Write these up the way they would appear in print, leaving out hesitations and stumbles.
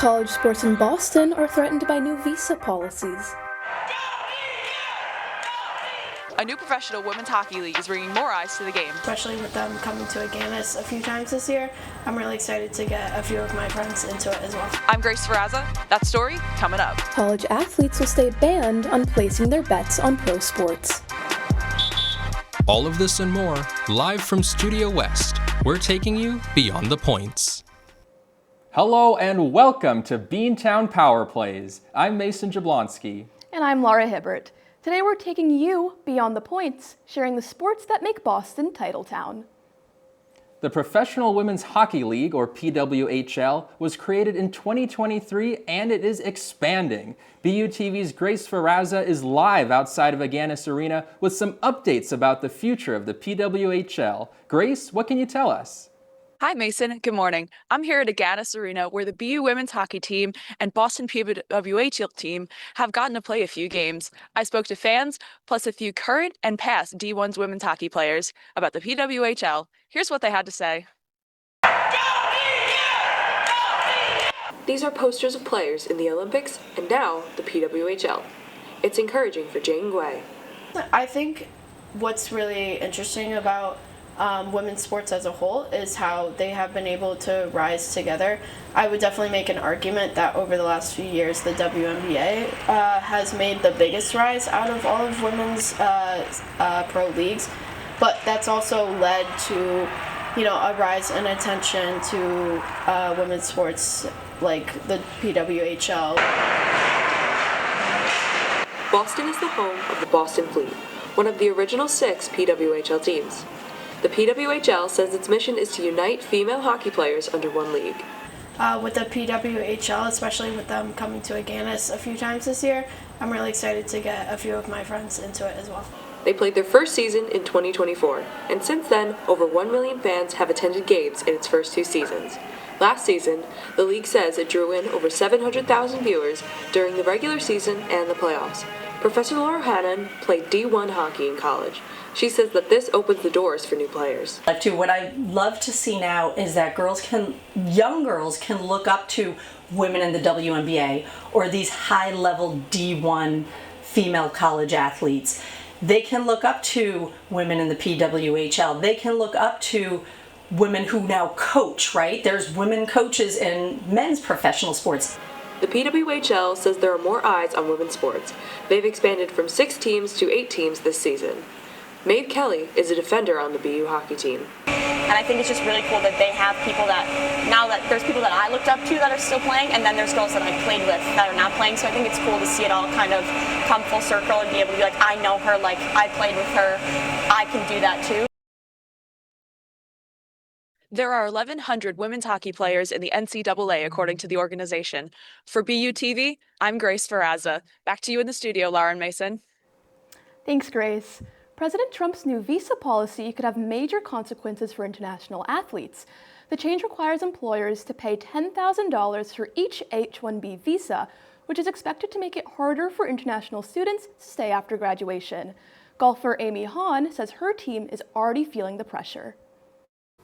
College sports in Boston are threatened by new visa policies. A new professional women's hockey league is bringing more eyes to the game. Especially with them coming to Aganis a few times this year, I'm really excited to get a few of my friends into it as well. I'm Grace Ferrazza. That story coming up. College athletes will stay banned on placing their bets on pro sports. All of this and more, live from Studio West. We're taking you beyond the points. Hello and welcome to Beantown Power Plays. I'm Mason Jablonski. And I'm Laura Hibbert. Today we're taking you beyond the points, sharing the sports that make Boston Titletown. The Professional Women's Hockey League, or PWHL, was created in 2023 and it is expanding. BUTV's Grace Ferrazza is live outside of Aganis Arena with some updates about the future of the PWHL. Grace, what can you tell us? Hi, Mason. Good morning. I'm here at Aganis Arena where the BU women's hockey team and Boston PWHL team have gotten to play a few games. I spoke to fans, plus a few current and past D1's women's hockey players about the PWHL. Here's what they had to say. These are posters of players in the Olympics and now the PWHL. It's encouraging for Jane Guay. I think what's really interesting about women's sports as a whole is how they have been able to rise together. I would definitely make an argument that over the last few years the WNBA has made the biggest rise out of all of women's pro leagues, but that's also led to a rise in attention to women's sports like the PWHL. Boston is the home of the Boston Fleet, one of the original 6 PWHL teams. The PWHL says its mission is to unite female hockey players under one league. With the PWHL, especially with them coming to Aganis a few times this year, I'm really excited to get a few of my friends into it as well. They played their first season in 2024, and since then, over 1 million fans have attended games in its first 2 seasons. Last season, the league says it drew in over 700,000 viewers during the regular season and the playoffs. Professor Laura Hannon played D1 hockey in college. She says that this opens the doors for new players. What I love to see now is that young girls can look up to women in the WNBA or these high-level D1 female college athletes. They can look up to women in the PWHL. They can look up to women who now coach, right? There's women coaches in men's professional sports. The PWHL says there are more eyes on women's sports. They've expanded from 6 teams to 8 teams this season. Maeve Kelly is a defender on the BU hockey team. And I think it's just really cool that they have people now that there's people that I looked up to that are still playing, and then there's girls that I played with that are not playing. So I think it's cool to see it all kind of come full circle and be able to be like, I know her, like I played with her, I can do that too. There are 1,100 women's hockey players in the NCAA, according to the organization. For BUTV, I'm Grace Ferrazza. Back to you in the studio, Laura and Mason. Thanks, Grace. President Trump's new visa policy could have major consequences for international athletes. The change requires employers to pay $10,000 for each H-1B visa, which is expected to make it harder for international students to stay after graduation. Golfer Amy Hahn says her team is already feeling the pressure.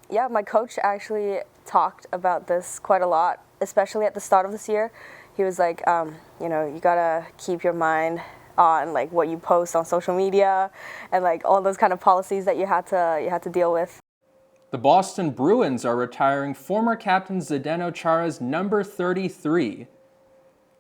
Yeah, my coach actually talked about this quite a lot, especially at the start of this year. He was like, you gotta keep your mind on like what you post on social media and like all those kind of policies that you had to deal with. The Boston Bruins are retiring former captain Zdeno Chara's number 33.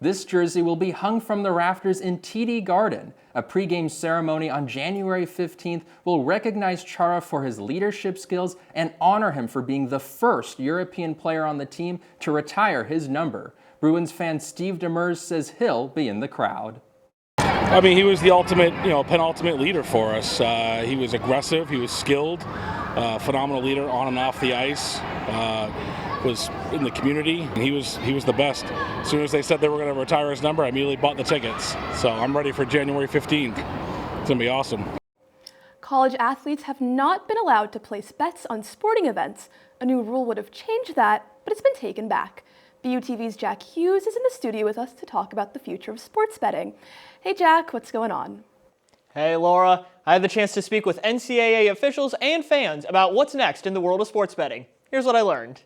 This jersey will be hung from the rafters in TD Garden. A pregame ceremony on January 15th will recognize Chara for his leadership skills and honor him for being the first European player on the team to retire his number. Bruins fan Steve Demers says he'll be in the crowd. I mean, he was the ultimate, penultimate leader for us. He was aggressive, he was skilled, phenomenal leader on and off the ice. Was in the community, and he was the best. As soon as they said they were going to retire his number, I immediately bought the tickets. So I'm ready for January 15th. It's going to be awesome. College athletes have not been allowed to place bets on sporting events. A new rule would have changed that, but it's been taken back. BUTV's Jack Hughes is in the studio with us to talk about the future of sports betting. Hey Jack, what's going on? Hey Laura, I had the chance to speak with NCAA officials and fans about what's next in the world of sports betting. Here's what I learned.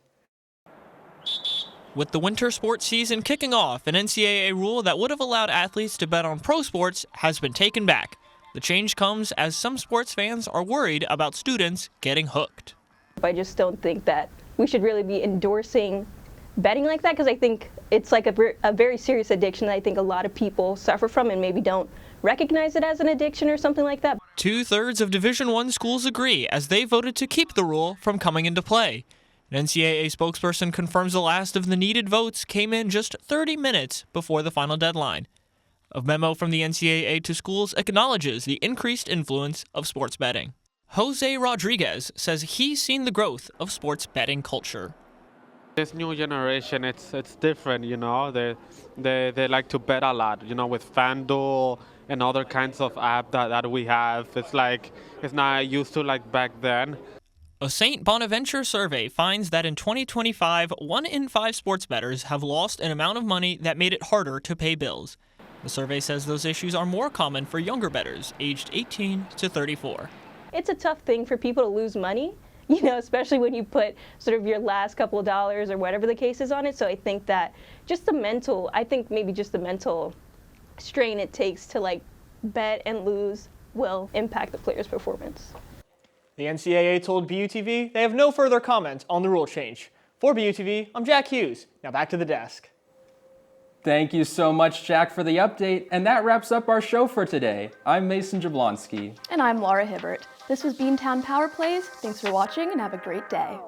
With the winter sports season kicking off, an NCAA rule that would have allowed athletes to bet on pro sports has been taken back. The change comes as some sports fans are worried about students getting hooked. I just don't think that we should really be endorsing betting like that, because I think it's like a very serious addiction that I think a lot of people suffer from and maybe don't recognize it as an addiction or something like that. 2/3 of Division I schools agree as they voted to keep the rule from coming into play. An NCAA spokesperson confirms the last of the needed votes came in just 30 minutes before the final deadline. A memo from the NCAA to schools acknowledges the increased influence of sports betting. Jose Rodriguez says he's seen the growth of sports betting culture. This new generation, it's different, you know. They like to bet a lot, you know, with FanDuel and other kinds of app that we have. It's not used to like back then. A St. Bonaventure survey finds that in 2025, 1 in 5 sports bettors have lost an amount of money that made it harder to pay bills. The survey says those issues are more common for younger bettors, aged 18 to 34. It's a tough thing for people to lose money, you know, especially when you put sort of your last couple of dollars or whatever the case is on it. So I think that just the mental strain it takes to like bet and lose will impact the player's performance. The NCAA told BUTV they have no further comment on the rule change. For BUTV, I'm Jack Hughes. Now back to the desk. Thank you so much, Jack, for the update, and that wraps up our show for today. I'm Mason Jablonski. And I'm Laura Hibbert. This was Beantown Power Plays. Thanks for watching and have a great day.